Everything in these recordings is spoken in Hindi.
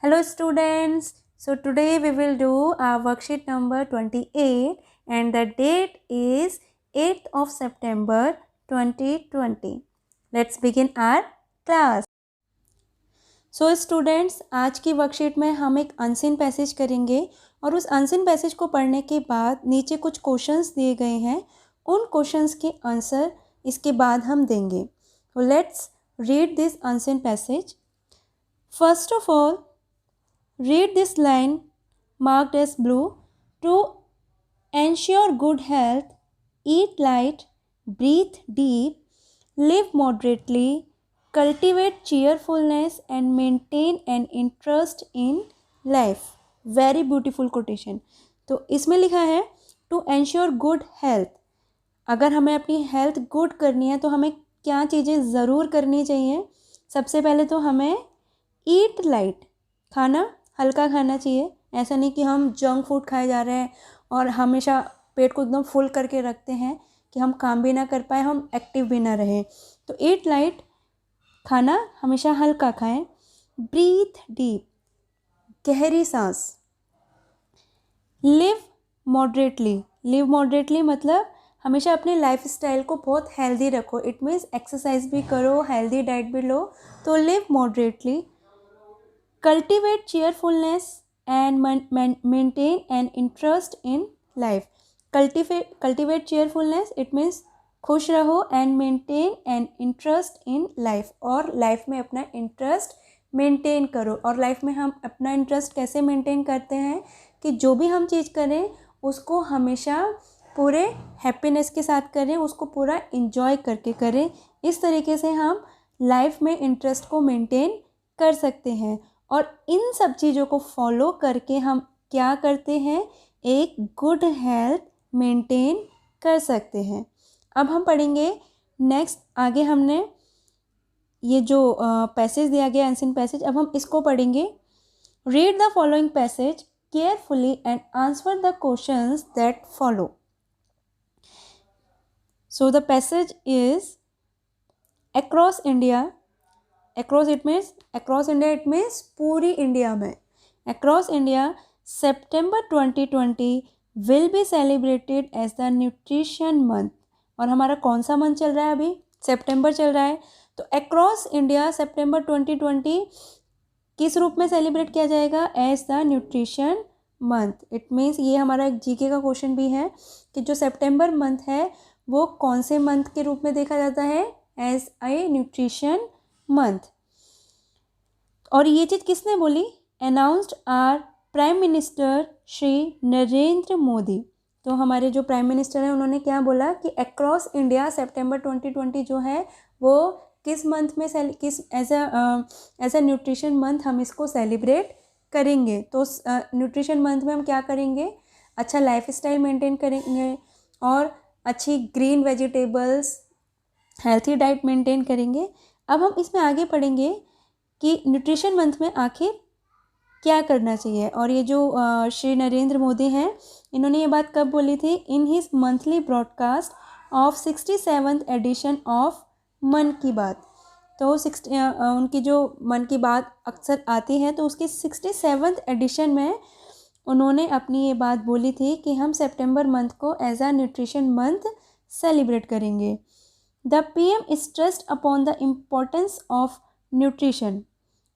Hello students. So today we will do our worksheet number 28 and the date is 8th of September 2020. Let's begin our class. So students, आज की वर्कशीट में हम एक अनसीन पैसेज करेंगे और उस अनसीन पैसेज को पढ़ने के बाद नीचे कुछ क्वेश्चंस दिए गए हैं, उन क्वेश्चंस के आंसर इसके बाद हम देंगे. So let's read this unseen passage. First of all, read this line marked as blue. To ensure good health, eat light, breathe deep, live moderately, cultivate cheerfulness and maintain an interest in life. Very beautiful quotation. तो इसमें लिखा है to ensure good health. अगर हमें अपनी हेल्थ गुड करनी है तो हमें क्या चीज़ें ज़रूर करनी चाहिए. सबसे पहले तो हमें ईट लाइट, खाना हल्का खाना चाहिए. ऐसा नहीं कि हम जंक फूड खाए जा रहे हैं और हमेशा पेट को एकदम फुल करके रखते हैं कि हम काम भी ना कर पाए, हम एक्टिव भी ना रहें. तो ईट लाइट, खाना हमेशा हल्का खाएं. ब्रीथ डीप, गहरी सांस. लिव मॉडरेटली, लिव मॉडरेटली मतलब हमेशा अपने लाइफ स्टाइल को बहुत हेल्दी रखो. इट मीन्स एक्सरसाइज भी करो, हेल्दी डाइट भी लो. तो live moderately. Cultivate cheerfulness and maintain an interest in life. Cultivate cheerfulness it means खुश रहो and maintain an interest in life, और लाइफ में अपना इंटरेस्ट मेंटेन करो. और लाइफ में हम अपना इंटरेस्ट कैसे मेंटेन करते हैं कि जो भी हम चीज़ करें उसको हमेशा पूरे हैप्पीनेस के साथ करें, उसको पूरा इंजॉय करके करें. इस तरीके से हम लाइफ में इंटरेस्ट को मेंटेन कर सकते हैं. और इन सब चीज़ों को फॉलो करके हम क्या करते हैं, एक गुड हेल्थ मेंटेन कर सकते हैं. अब हम पढ़ेंगे नेक्स्ट. आगे हमने ये जो पैसेज दिया गया अनसीन पैसेज, अब हम इसको पढ़ेंगे. Read the following passage carefully and answer the questions that follow. So the passage is across India. Across it means पूरी इंडिया में. Across India, September 2020 will be celebrated as the nutrition month. और हमारा कौन सा मंथ चल रहा है अभी? सितंबर चल रहा है. तो across India September 2020 किस रूप में सेलिब्रेट किया जाएगा? As the nutrition month. It means ये हमारा एक जीके का क्वेश्चन भी है कि जो सितंबर मंथ है वो कौन से मंथ के रूप में देखा जाता है? As a nutrition month. और ये चीज़ किसने बोली? Announced our prime minister Shri Narendra Modi. तो हमारे जो प्राइम मिनिस्टर हैं उन्होंने क्या बोला कि अक्रॉस इंडिया सितंबर 2020 जो है वो किस मंथ में किस एज अ न्यूट्रिशन मंथ हम इसको सेलिब्रेट करेंगे. तो न्यूट्रिशन मंथ में हम क्या करेंगे? अच्छा लाइफ स्टाइल मेंटेन करेंगे और अच्छी green vegetables, healthy diet maintain करेंगे. अब हम इसमें आगे पढ़ेंगे कि न्यूट्रिशन मंथ में आखिर क्या करना चाहिए. और ये जो श्री नरेंद्र मोदी हैं इन्होंने ये बात कब बोली थी? In his monthly broadcast of 67th edition of Mann ki बात. तो उनकी जो मन की बात अक्सर आती है तो उसकी 67th एडिशन में उन्होंने अपनी ये बात बोली थी कि हम सितंबर मंथ को as a nutrition month celebrate करेंगे. The PM stressed upon the importance of nutrition.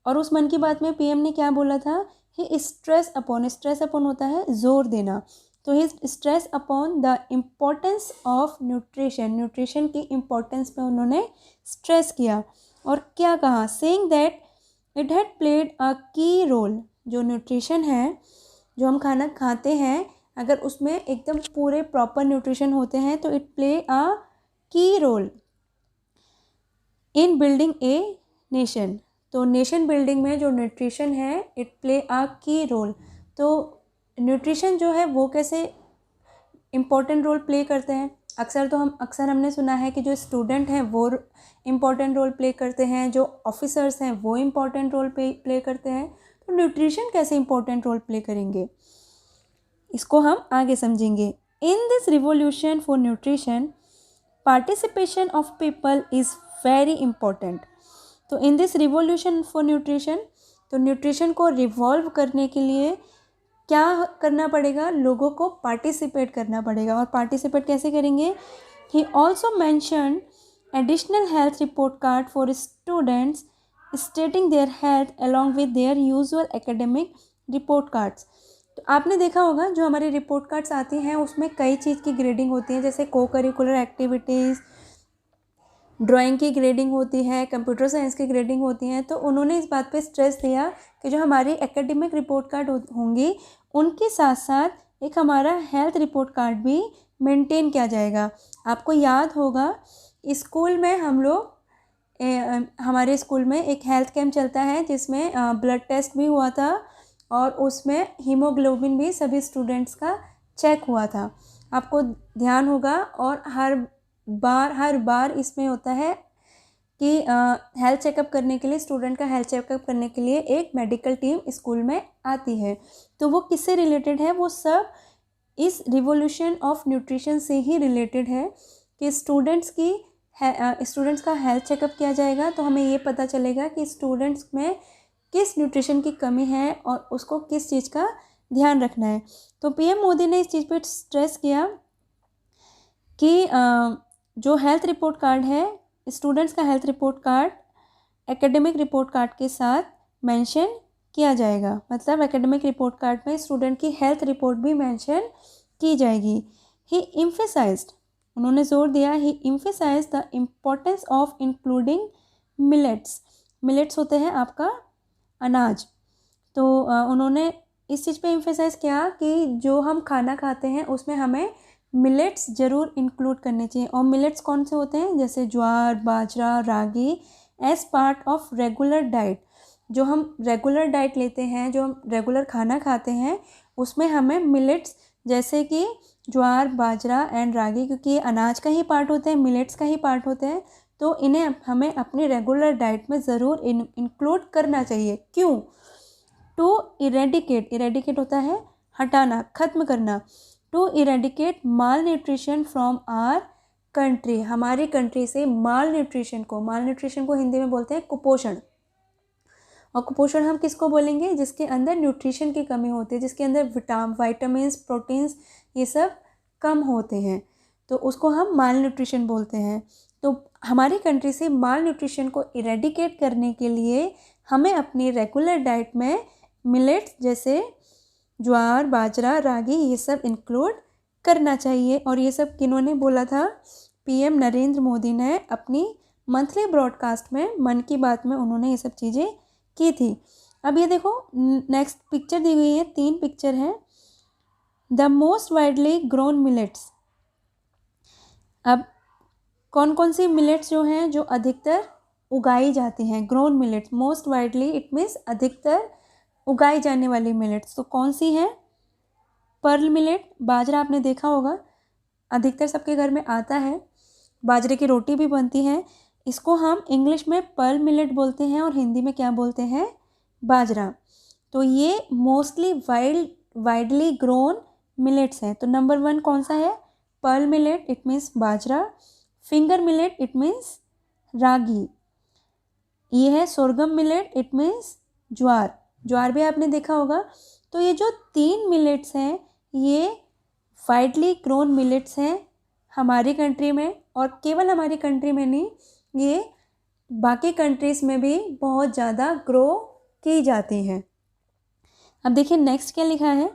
और उस मन की बात में पीएम ने क्या बोला था? ही स्ट्रेस अपॉन होता है जोर देना. तो he stress upon the importance of nutrition. Nutrition की इम्पोर्टेंस पे उन्होंने स्ट्रेस किया. और क्या कहा? Saying that it had played a key role. जो न्यूट्रिशन है, जो हम खाना खाते हैं, अगर उसमें एकदम पूरे प्रॉपर न्यूट्रिशन होते हैं तो it play a key role in building a nation. तो नेशन बिल्डिंग में जो न्यूट्रिशन है it play a key role. तो न्यूट्रिशन जो है वो कैसे इम्पोर्टेंट रोल प्ले करते हैं? अक्सर हमने सुना है कि जो स्टूडेंट हैं वो इम्पोर्टेंट रोल प्ले करते हैं, जो ऑफिसर्स हैं वो इम्पोर्टेंट रोल प्ले करते हैं. तो न्यूट्रिशन कैसे इम्पोर्टेंट रोल प्ले करेंगे इसको हम आगे समझेंगे. In this revolution for nutrition participation of people is very important. तो in this revolution for nutrition तो न्यूट्रिशन को रिवॉल्व करने के लिए क्या करना पड़ेगा, लोगों को पार्टिसिपेट करना पड़ेगा। और पार्टिसिपेट कैसे करेंगे? He also mention additional health report card for students स्टेटिंग their health along with their usual academic report cards. तो आपने देखा होगा जो हमारे रिपोर्ट कार्ड्स आती हैं उसमें कई चीज़ की ग्रेडिंग होती है, जैसे को करिकुलर एक्टिविटीज़, ड्राइंग की ग्रेडिंग होती है, कंप्यूटर साइंस की ग्रेडिंग होती है। तो उन्होंने इस बात पे स्ट्रेस दिया कि जो हमारी एकेडमिक रिपोर्ट कार्ड होंगी उनके साथ साथ एक हमारा हेल्थ रिपोर्ट कार्ड भी मेंटेन किया जाएगा। आपको याद होगा स्कूल में हम लोग हमारे स्कूल में एक हेल्थ कैंप चलता है जिसमें ब्लड टेस्ट भी हुआ था और उसमें हीमोग्लोबिन भी सभी स्टूडेंट्स का चेक हुआ था, आपको ध्यान होगा। और हर बार इसमें होता है कि हेल्थ चेकअप करने के लिए, स्टूडेंट का हेल्थ चेकअप करने के लिए एक मेडिकल टीम स्कूल में आती है। तो वो किससे रिलेटेड है? वो सब इस रिवोल्यूशन ऑफ न्यूट्रिशन से ही रिलेटेड है कि स्टूडेंट्स का हेल्थ चेकअप किया जाएगा तो हमें ये पता चलेगा कि स्टूडेंट्स में किस न्यूट्रिशन की कमी है और उसको किस चीज़ का ध्यान रखना है। तो पीएम मोदी ने इस चीज़ पर स्ट्रेस किया कि जो हेल्थ रिपोर्ट कार्ड है, स्टूडेंट्स का health report card academic report card के साथ मेंशन किया जाएगा। मतलब एकेडमिक रिपोर्ट कार्ड में स्टूडेंट की हेल्थ रिपोर्ट भी मेंशन की जाएगी। ही एम्फेसाइज्ड, उन्होंने जोर दिया, he emphasised the importance of including millets. Millets होते हैं आपका अनाज। तो उन्होंने इस चीज़ पे एम्फेसाइज़ किया कि जो हम खाना खाते हैं उसमें हमें मिलेट्स ज़रूर इंक्लूड करने चाहिए। और मिलेट्स कौन से होते हैं? जैसे jowar, bajra, ragi as part of regular diet. जो हम रेगुलर डाइट लेते हैं, जो हम रेगुलर खाना खाते हैं, उसमें हमें मिलेट्स जैसे कि ज्वार, बाजरा एंड रागी, क्योंकि ये अनाज का ही पार्ट होते हैं, मिलेट्स का ही पार्ट होते हैं, तो इन्हें हमें अपनी रेगुलर डाइट में ज़रूर इंक्लूड करना चाहिए। क्यों? टू इरेडिकेट, इरेडिकेट होता है हटाना, ख़त्म करना। To eradicate malnutrition from our country, हमारी कंट्री से माल न्यूट्रिशन को हिंदी में बोलते हैं कुपोषण। और कुपोषण हम किसको बोलेंगे? जिसके अंदर न्यूट्रिशन की कमी होती है, जिसके अंदर विटामिन्स, प्रोटीन्स ये सब कम होते हैं, तो उसको हम माल न्यूट्रिशन बोलते हैं। तो हमारी कंट्री से माल न्यूट्रिशन को इरेडिकेट करने के लिए हमें अपनी रेगुलर डाइट में मिलेट्स जैसे ज्वार, बाजरा, रागी ये सब इंक्लूड करना चाहिए। और ये सब किन्होंने बोला था? पीएम नरेंद्र मोदी ने अपनी मंथली ब्रॉडकास्ट में, मन की बात में उन्होंने ये सब चीज़ें की थी। अब ये देखो नेक्स्ट पिक्चर दी गई है, 3 पिक्चर हैं। The most widely grown millets. अब कौन कौन सी मिलेट्स जो हैं जो अधिकतर उगाई जाती हैं? Grown millets, most widely it means अधिकतर उगाई जाने वाली मिलेट्स। तो कौन सी हैं? पर्ल मिलेट, बाजरा आपने देखा होगा, अधिकतर सबके घर में आता है, बाजरे की रोटी भी बनती है। इसको हम इंग्लिश में पर्ल मिलेट बोलते हैं और हिंदी में क्या बोलते हैं? बाजरा। तो ये मोस्टली वाइडली ग्रोन मिलेट्स हैं। तो नंबर 1 कौन सा है? Pearl millet, it means bajra. Finger millet, it means ragi. ये है sorghum millet, it means jowar, jowar भी आपने देखा होगा। तो ये जो 3 मिलेट्स हैं ये वाइडली ग्रोन मिलेट्स हैं हमारी कंट्री में, और केवल हमारी कंट्री में नहीं, ये बाकी कंट्रीज़ में भी बहुत ज़्यादा ग्रो की जाती हैं। अब देखिए नेक्स्ट क्या लिखा है,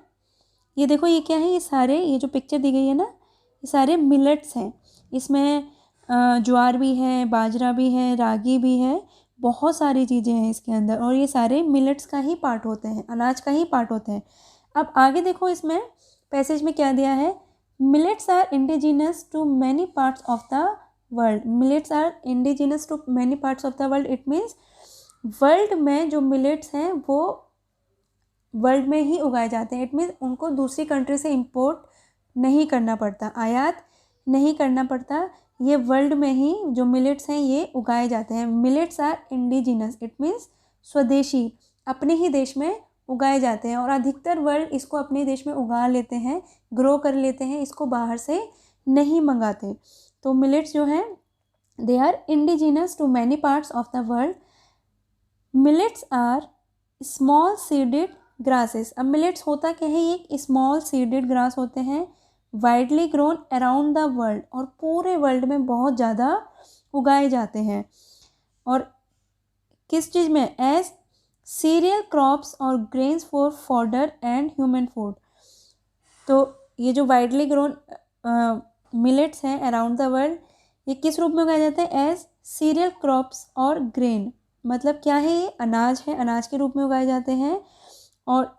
ये देखो ये क्या है, ये सारे, ये जो पिक्चर दी गई है ना, ये सारे मिलेट्स हैं। इसमें ज्वार भी है, बाजरा भी है, रागी भी है, बहुत सारी चीज़ें हैं इसके अंदर, और ये सारे मिलेट्स का ही पार्ट होते हैं, अनाज का ही पार्ट होते हैं। अब आगे देखो इसमें पैसेज में क्या दिया है, millets are indigenous to many parts of the world. Millets are indigenous to many parts of the world, it means world में जो मिलेट्स हैं वो वर्ल्ड में ही उगाए जाते हैं। इट मीन्स उनको दूसरी कंट्री से इंपोर्ट नहीं करना पड़ता, आयात नहीं करना पड़ता, ये वर्ल्ड में ही जो मिलेट्स हैं ये उगाए जाते हैं। Millets are indigenous, it means स्वदेशी, अपने ही देश में उगाए जाते हैं, और अधिकतर वर्ल्ड इसको अपने देश में उगा लेते हैं, ग्रो कर लेते हैं, इसको बाहर से नहीं मंगाते। तो मिलेट्स जो हैं they are indigenous to many parts of the world. Millets are small seeded grasses. अब मिलेट्स होता क्या है, ये एक स्मॉल सीडेड ग्रास होते हैं, widely grown around the world, और पूरे वर्ल्ड में बहुत ज़्यादा उगाए जाते हैं। और किस चीज़ में, एज सीरियल क्रॉप्स और grains for fodder and human food. तो ये जो वाइडली ग्रोन मिलेट्स हैं अराउंड द वर्ल्ड, ये किस रूप में उगाए जाते हैं, एज सीरियल क्रॉप्स और ग्रेन। मतलब क्या है, ये अनाज है, अनाज के रूप में उगाए जाते हैं। और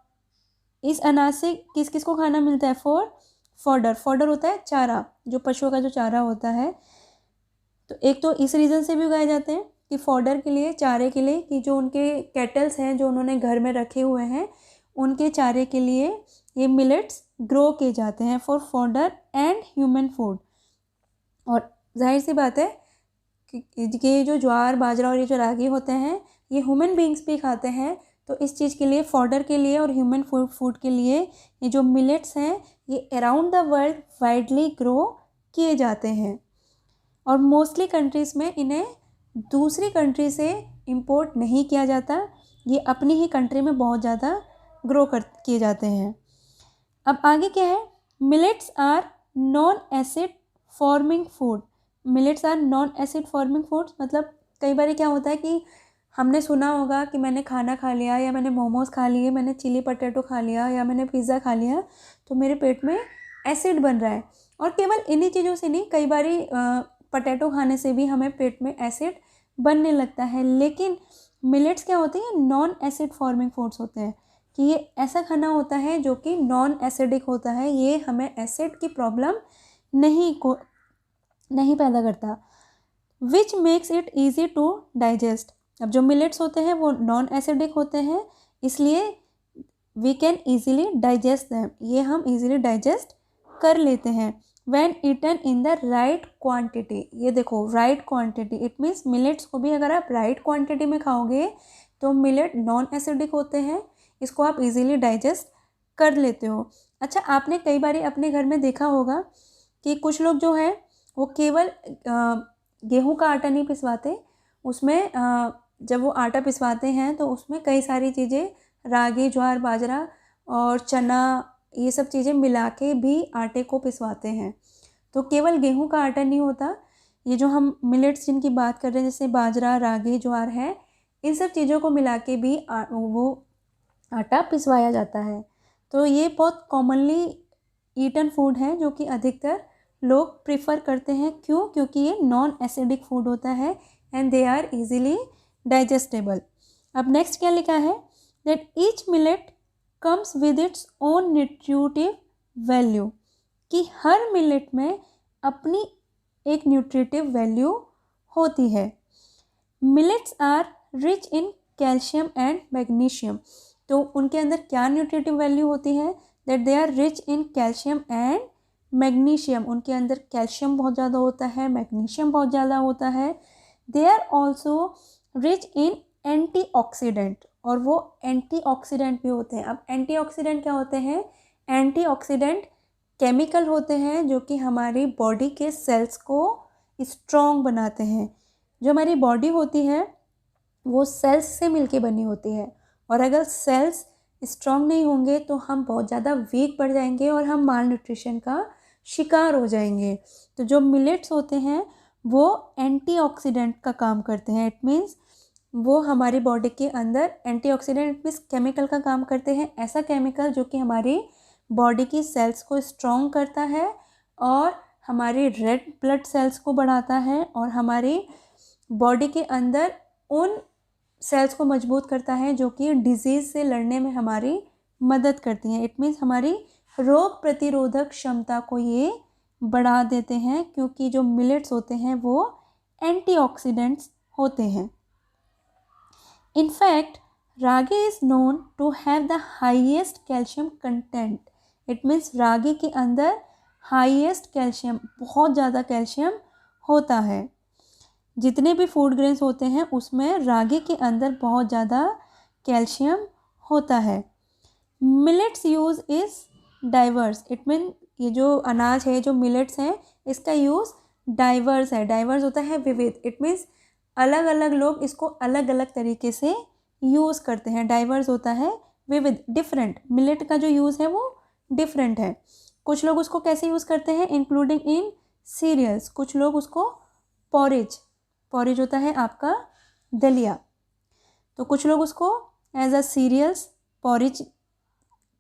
इस अनाज से किस किस को खाना मिलता है, फॉर फॉडर। फॉडर होता है चारा, जो पशुओं का जो चारा होता है। तो एक तो इस रीज़न से भी उगाए जाते हैं कि फॉडर के लिए, चारे के लिए, कि जो उनके कैटल्स हैं जो उन्होंने घर में रखे हुए हैं, उनके चारे के लिए ये मिलेट्स ग्रो किए जाते हैं for fodder and human food. और जाहिर सी बात है कि ये जो ज्वार बाजरा और ये जो रागी होते हैं, ये ह्यूमन बींग्स भी खाते हैं। तो इस चीज़ के लिए, फॉडर के लिए और ह्यूमन फूड के लिए, ये जो मिलेट्स हैं ये around the world widely grow किए जाते हैं। और मोस्टली कंट्रीज़ में इन्हें दूसरी कंट्री से इंपोर्ट नहीं किया जाता, ये अपनी ही कंट्री में बहुत ज़्यादा ग्रो किए जाते हैं। अब आगे क्या है, millets are non acid forming food. Millets are non acid forming foods, मतलब कई बार क्या होता है कि हमने सुना होगा कि मैंने खाना खा लिया, या मैंने मोमोज़ खा लिए, मैंने चिली पटेटो खा लिया, या मैंने पिज़्ज़ा खा लिया, तो मेरे पेट में एसिड बन रहा है। और केवल इन्हीं चीज़ों से नहीं, कई बारी पटेटो खाने से भी हमें पेट में एसिड बनने लगता है। लेकिन मिलेट्स क्या होते हैं, नॉन एसिड फॉर्मिंग फूड्स होते हैं, कि ये ऐसा खाना होता है जो कि नॉन एसिडिक होता है, ये हमें एसिड की प्रॉब्लम नहीं पैदा करता। Which makes it easy to digest. अब जो मिलेट्स होते हैं वो नॉन एसिडिक होते हैं, इसलिए we can easily digest them, ये हम ईजीली डाइजेस्ट कर लेते हैं। When eaten in the right quantity, ये देखो right quantity, it means millets को भी अगर आप राइट क्वांटिटी में खाओगे तो मिलेट नॉन एसिडिक होते हैं, इसको आप इजीली डाइजेस्ट कर लेते हो। अच्छा, आपने कई बार अपने घर में देखा होगा कि कुछ लोग जो हैं वो केवल गेहूं का आटा नहीं पिसवाते, उसमें जब वो आटा पिसवाते हैं तो उसमें कई सारी चीज़ें, रागी, ज्वार, बाजरा और चना, ये सब चीज़ें मिला के भी आटे को पिसवाते हैं। तो केवल गेहूं का आटा नहीं होता, ये जो हम मिलेट्स जिनकी बात कर रहे हैं, जैसे बाजरा, रागी, ज्वार है, इन सब चीज़ों को मिला के भी वो आटा पिसवाया जाता है। तो ये बहुत कॉमनली ईटन फूड है जो कि अधिकतर लोग प्रिफर करते हैं। क्यों? क्योंकि ये नॉन एसिडिक फूड होता है and they are easily digestible. अब नेक्स्ट क्या लिखा है, that each millet comes with its own nutritive value, कि हर मिलेट में अपनी एक न्यूट्रिटिव वैल्यू होती है। Millets are rich in calcium and magnesium. तो उनके अंदर क्या न्यूट्रिटिव वैल्यू होती है, that they are rich in calcium and magnesium. उनके अंदर कैल्शियम बहुत ज़्यादा होता है, मैग्नीशियम बहुत ज़्यादा होता है। They are also rich in antioxidant, और वो एंटीऑक्सीडेंट भी होते हैं। अब एंटीऑक्सीडेंट क्या होते हैं, एंटीऑक्सीडेंट केमिकल होते हैं जो कि हमारी बॉडी के सेल्स को स्ट्रॉन्ग बनाते हैं। जो हमारी बॉडी होती है वो सेल्स से मिलके बनी होती है, और अगर सेल्स स्ट्रॉन्ग नहीं होंगे तो हम बहुत ज़्यादा वीक पड़ जाएंगे और हम माल न्यूट्रिशन का शिकार हो जाएंगे। तो जो मिलेट्स होते हैं वो एंटीऑक्सीडेंट का काम करते हैं। इट मीन्स वो हमारी बॉडी के अंदर एंटीऑक्सीडेंट, इट मीन्स केमिकल का काम करते हैं, ऐसा केमिकल जो कि हमारी बॉडी की सेल्स को स्ट्रॉन्ग करता है और हमारी रेड ब्लड सेल्स को बढ़ाता है, और हमारी बॉडी के अंदर उन सेल्स को मजबूत करता है जो कि डिजीज़ से लड़ने में हमारी मदद करती हैं। इट मीन्स हमारी रोग प्रतिरोधक क्षमता को ये बढ़ा देते हैं, क्योंकि जो मिलेट्स होते हैं वो एंटीऑक्सीडेंट्स होते हैं। In fact ragi is known to have the highest calcium content. It means ragi के अंदर हाईएस्ट कैल्शियम, बहुत ज़्यादा कैल्शियम होता है। जितने भी फूड ग्रेन्स होते हैं उसमें रागी के अंदर बहुत ज़्यादा कैल्शियम होता है। Millets use is diverse. It mean ये जो अनाज है, जो मिलेट्स हैं, इसका यूज़ डाइवर्स है। डाइवर्स होता है विविध। इट मीन्स अलग अलग लोग इसको अलग अलग तरीके से यूज़ करते हैं, डाइवर्स होता है, विविध, डिफरेंट। मिलेट का जो यूज़ है वो डिफरेंट है। कुछ लोग उसको कैसे यूज़ करते हैं, इंक्लूडिंग इन सीरियल्स। कुछ लोग उसको पॉरेज, पॉरेज होता है आपका दलिया, तो कुछ लोग उसको एज अ सीरियल्स पॉरेज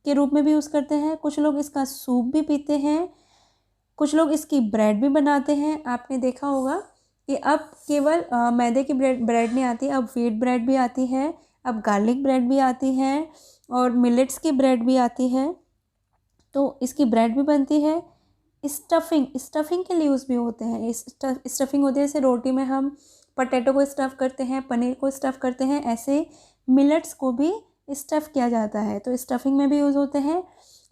के रूप में भी यूज़ करते हैं। कुछ लोग इसका सूप भी पीते हैं, कुछ लोग इसकी ब्रेड भी बनाते हैं। आपने देखा होगा कि अब केवल मैदे की ब्रेड नहीं आती, अब व्हीट ब्रेड भी आती है, अब गार्लिक ब्रेड भी आती है और मिलेट्स की ब्रेड भी आती है, तो इसकी ब्रेड भी बनती है। स्टफिंग के लिए यूज़ भी होते हैं। स्टफिंग होती है, जैसे रोटी में हम पटेटो को स्टफ़ करते हैं, पनीर को स्टफ़ करते हैं, ऐसे मिलेट्स को भी स्टफ़ किया जाता है, तो स्टफिंग में भी यूज़ होते हैं।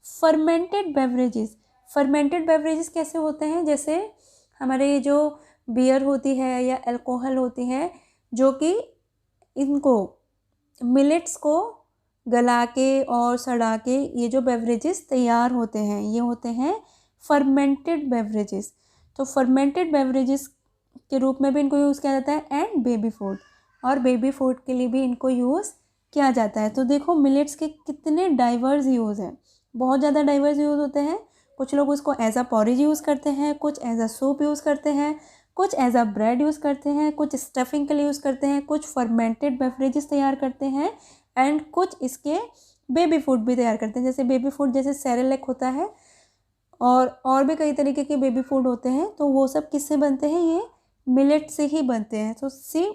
फर्मेंटेड बेवरेजेस, फर्मेंटेड बेवरेजेस कैसे होते हैं, जैसे हमारे जो बियर होती है या अल्कोहल होती है, जो कि इनको मिलेट्स को गला के और सड़ा के ये जो बेवरेजेस तैयार होते हैं, ये होते हैं फर्मेंटेड बेवरेजेस। तो फर्मेंटेड बेवरेजेस के रूप में भी इनको यूज़ किया जाता है। एंड बेबी फूड, और बेबी फूड के लिए भी इनको यूज़ किया जाता है। तो देखो मिलेट्स के कितने डाइवर्स यूज़ हैं, बहुत ज़्यादा डाइवर्स यूज़ होते हैं। कुछ लोग उसको एज अ पॉरेज यूज़ करते हैं, कुछ एज अ सूप यूज़ करते हैं, कुछ एज अ ब्रेड यूज़ करते हैं, कुछ स्टफिंग के लिए यूज़ करते हैं, कुछ फर्मेंटेड बेवरेजेस तैयार करते हैं, एंड कुछ इसके बेबी फूड भी तैयार करते हैं। जैसे बेबी फूड जैसे सेरेलैक होता है, और भी कई तरीके के बेबी फूड होते हैं, तो वो सब किससे बनते हैं, ये मिलेट से ही बनते हैं। तो सी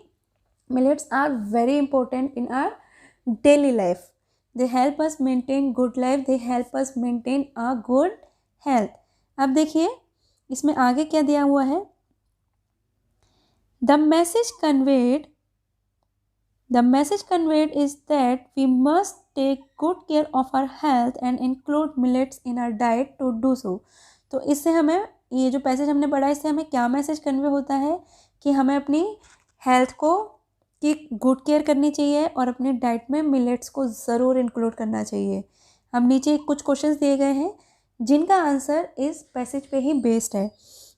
millets are very important in our daily life. They help us maintain good life, they help us maintain a good health. अब देखिए इसमें आगे क्या दिया हुआ है, the message conveyed is that we must take good care of our health and include millets in our diet to do so. तो इससे हमें, ये जो पैसेज हमने पढ़ा, इससे हमें क्या मैसेज कन्वे होता है कि हमें अपनी हेल्थ को की गुड केयर करनी चाहिए और अपने डाइट में मिलेट्स को ज़रूर इंक्लूड करना चाहिए। हम नीचे कुछ क्वेश्चंस दिए गए हैं जिनका आंसर इस पैसेज पे ही बेस्ड है।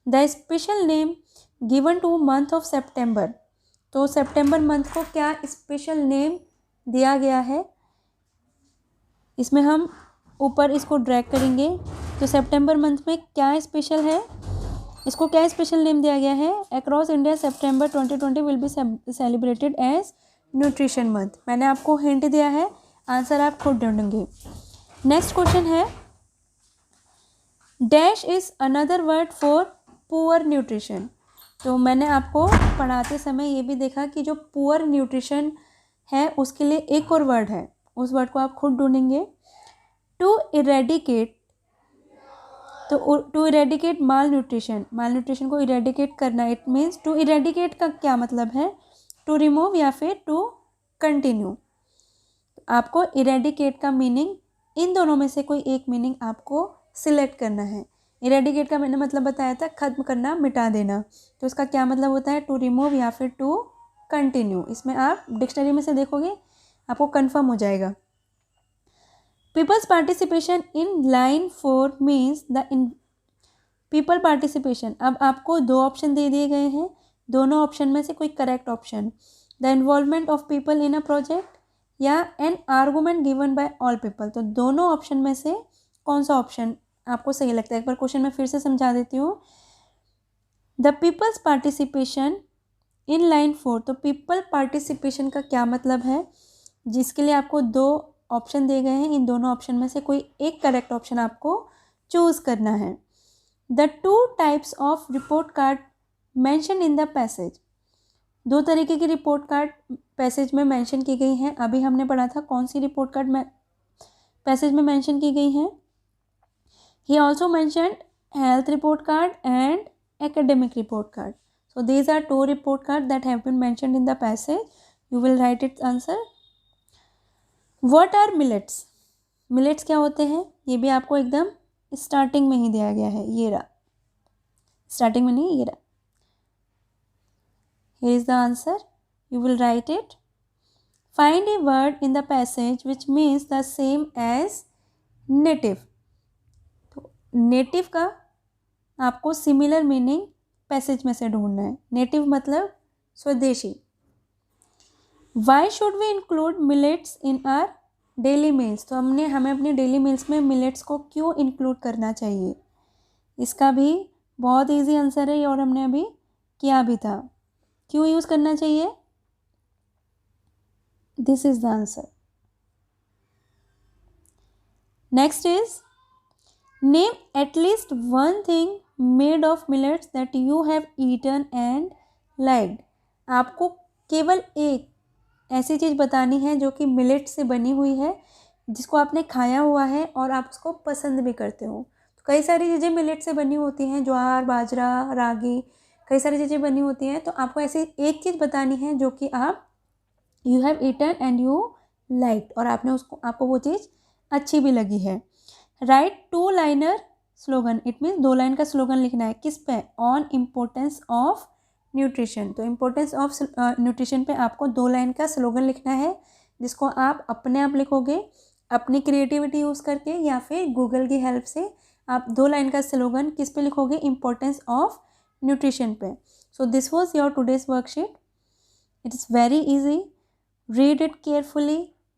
The special name given two month of September, तो सेप्टेम्बर मंथ को क्या स्पेशल नेम दिया गया है, इसमें हम ऊपर इसको ड्रैग करेंगे, तो सेप्टेम्बर मंथ में क्या स्पेशल है, इसको क्या स्पेशल नेम दिया गया है, across India September 2020 will be celebrated as nutrition month. मैंने आपको हिंट दिया है, आंसर आप खुद ढूंढेंगे। नेक्स्ट क्वेश्चन है, dash is another word for poor nutrition. तो मैंने आपको पढ़ाते समय ये भी देखा कि जो पुअर न्यूट्रिशन है उसके लिए एक और वर्ड है, उस वर्ड को आप खुद ढूंढेंगे। टू इरेडिकेट, तो टू इरेडिकेट माल न्यूट्रिशन को इरेडिकेट करना, इट मीन्स टू इरेडिकेट का क्या मतलब है, टू रिमूव या फिर टू कंटिन्यू। आपको इरेडिकेट का मीनिंग, इन दोनों में से कोई एक मीनिंग आपको सिलेक्ट करना है। इरेडिकेट का मैंने मतलब बताया था खत्म करना, मिटा देना, तो इसका क्या मतलब होता है, टू रिमूव या फिर टू कंटिन्यू। इसमें आप डिक्शनरी में से देखोगे आपको कन्फर्म हो जाएगा। Peoples participation in line 4 means the people participation. अब आपको दो ऑप्शन दे दिए गए हैं, दोनों ऑप्शन में से कोई correct option, the involvement of people in a project या an argument given by all people. तो दोनों ऑप्शन में से कौन सा ऑप्शन आपको सही लगता है, एक बार क्वेश्चन में फिर से समझा देती हूँ। The peoples participation in line 4, तो पीपल पार्टिसिपेशन का क्या मतलब है, जिसके लिए आपको दो ऑप्शन दिए गए हैं, इन दोनों ऑप्शन में से कोई एक करेक्ट ऑप्शन आपको चूज़ करना है। The two types of report card mention in the passage, दो तरीके की रिपोर्ट कार्ड पैसेज में मेंशन की गई हैं। अभी हमने पढ़ा था कौन सी रिपोर्ट कार्ड में पैसेज में मेंशन की गई हैं। He also mentioned health report card and academic report card. So these are two report cards that have been mentioned in the passage. You will write its answer. What are millets? Millets क्या होते हैं, ये भी आपको एकदम स्टार्टिंग में ही दिया गया है, ये रहा, स्टार्टिंग में नहीं, ये रहा। Here is the answer. You will write it. Find a word in the passage which means the same as native. तो native का आपको सिमिलर मीनिंग पैसेज में से ढूंढना है। नेटिव मतलब स्वदेशी। Why should we include millets in our daily meals, तो हमें अपने डेली मील्स में मिलेट्स को क्यों इंक्लूड करना चाहिए? इसका भी बहुत इजी आंसर है और हमने अभी किया भी था। क्यों यूज़ करना चाहिए? This is the answer. Next is name at least one thing made of millets that you have eaten and liked. आपको केवल एक ऐसी चीज़ बतानी है जो कि मिलेट से बनी हुई है, जिसको आपने खाया हुआ है और आप उसको पसंद भी करते हो। तो कई सारी चीज़ें मिलेट से बनी होती हैं, ज्वार, बाजरा, रागी, कई सारी चीज़ें बनी होती हैं। तो आपको ऐसी एक चीज़ बतानी है जो कि आप you have eaten and you like, और आपको वो चीज़ अच्छी भी लगी है। Write 2 liner slogan, it means 2 line का स्लोगन लिखना है। किस पे? On importance of nutrition. तो इम्पोर्टेंस ऑफ न्यूट्रिशन पे आपको 2 लाइन का स्लोगन लिखना है, जिसको आप अपने आप लिखोगे अपनी क्रिएटिविटी यूज़ करके, या फिर गूगल की हेल्प से आप 2 लाइन का स्लोगन किस पे लिखोगे? इम्पोर्टेंस ऑफ न्यूट्रिशन पे। So this was your today's worksheet. It is very easy. Read it carefully,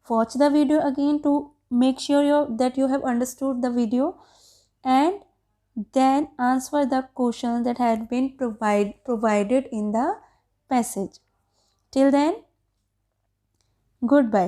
watch the video again to make sure that you have understood the video, and then answer the questions that had been provided in the passage. Till then, goodbye.